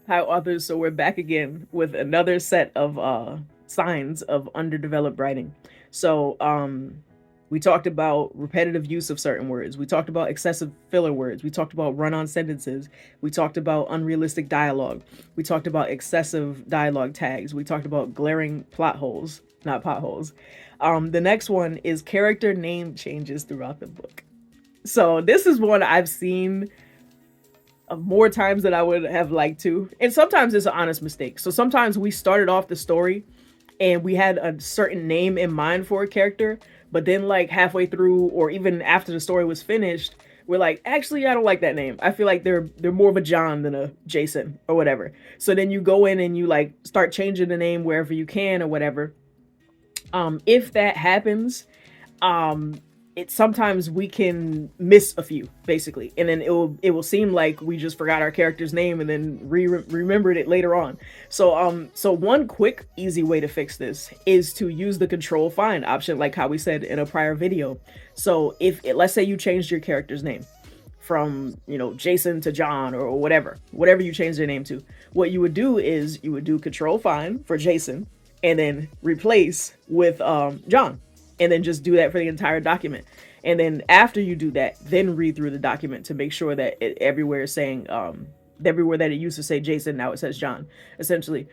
Hi, authors. So we're back again with another set of signs of underdeveloped writing. So we talked about repetitive use of certain words. We talked about excessive filler words. We talked about run-on sentences. We talked about unrealistic dialogue. We talked about excessive dialogue tags. We talked about glaring plot holes, not potholes. The next one is character name changes throughout the book. So this is one I've seen more times than I would have liked to. And sometimes it's an honest mistake. So sometimes we started off the story and we had a certain name in mind for a character, but then like halfway through or even after the story was finished, we're like, actually, I don't like that name. I feel like they're more of a John than a Jason or whatever. So then you go in and you like start changing the name wherever you can or whatever. If that happens, um it sometimes we can miss a few basically, and then it will seem like we just forgot our character's name and then remembered it later on. So one quick easy way to fix this is to use the control find option, like how we said in a prior video. So if let's say you changed your character's name from Jason to John or whatever you change their name to, what you would do is you would do control find for Jason and then replace with John, and then just do that for the entire document. And then after you do that, then read through the document to make sure that everywhere is saying everywhere that it used to say Jason, now it says John, essentially.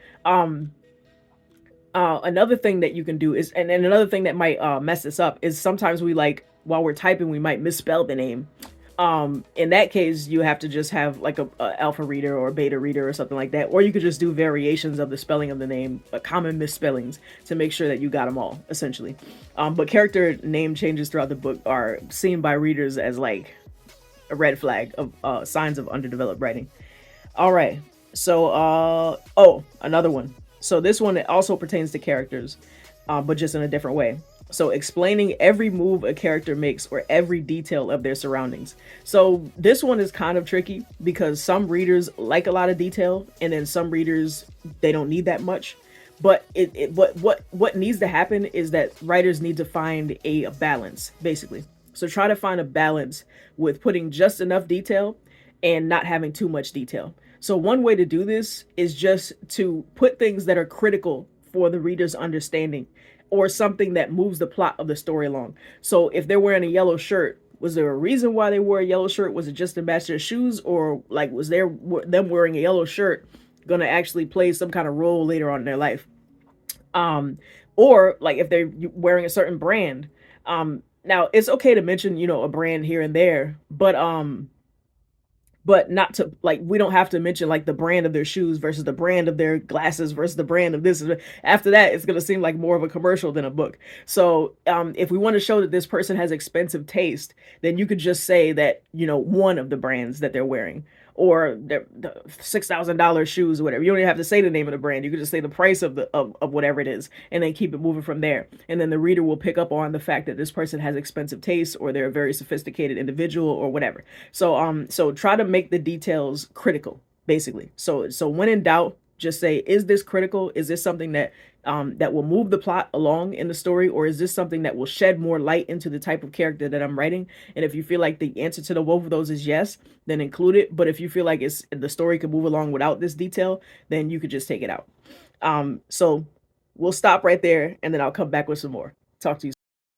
Another thing that you can do is, and another thing that might mess this up is sometimes we like while we're typing we might misspell the name. In that case, you have to just have like a alpha reader or a beta reader or something like that, or you could just do variations of the spelling of the name, common misspellings, to make sure that you got them all essentially. But character name changes throughout the book are seen by readers as like a red flag of signs of underdeveloped writing. All right, so oh, another one. So this one also pertains to characters, but just in a different way. So explaining every move a character makes or every detail of their surroundings. So this one is kind of tricky because some readers like a lot of detail, and then some readers, they don't need that much. But what needs to happen is that writers need to find a balance, basically. So try to find a balance with putting just enough detail and not having too much detail. So one way to do this is just to put things that are critical for the reader's understanding, or something that moves the plot of the story along. So if they're wearing a yellow shirt, was there a reason why they wore a yellow shirt? Was it just to match their shoes, or like was them wearing a yellow shirt going to actually play some kind of role later on in their life? Or like if they're wearing a certain brand. Now it's okay to mention, a brand here and there, but not to, like, we don't have to mention like the brand of their shoes versus the brand of their glasses versus the brand of this. After that, it's going to seem like more of a commercial than a book. So if we want to show that this person has expensive taste, then you could just say that, one of the brands that they're wearing, or the $6,000 shoes or whatever. You don't even have to say the name of the brand. You could just say the price of of whatever it is, and then keep it moving from there. And then the reader will pick up on the fact that this person has expensive taste, or they're a very sophisticated individual, or whatever. So try to make the details critical, basically. So when in doubt, just say, is this critical? Is this something that that will move the plot along in the story, or is this something that will shed more light into the type of character that I'm writing? And if you feel like the answer to both of those is yes, then include it. But if you feel like the story could move along without this detail, then you could just take it out. So we'll stop right there, and then I'll come back with some more. Talk to you soon.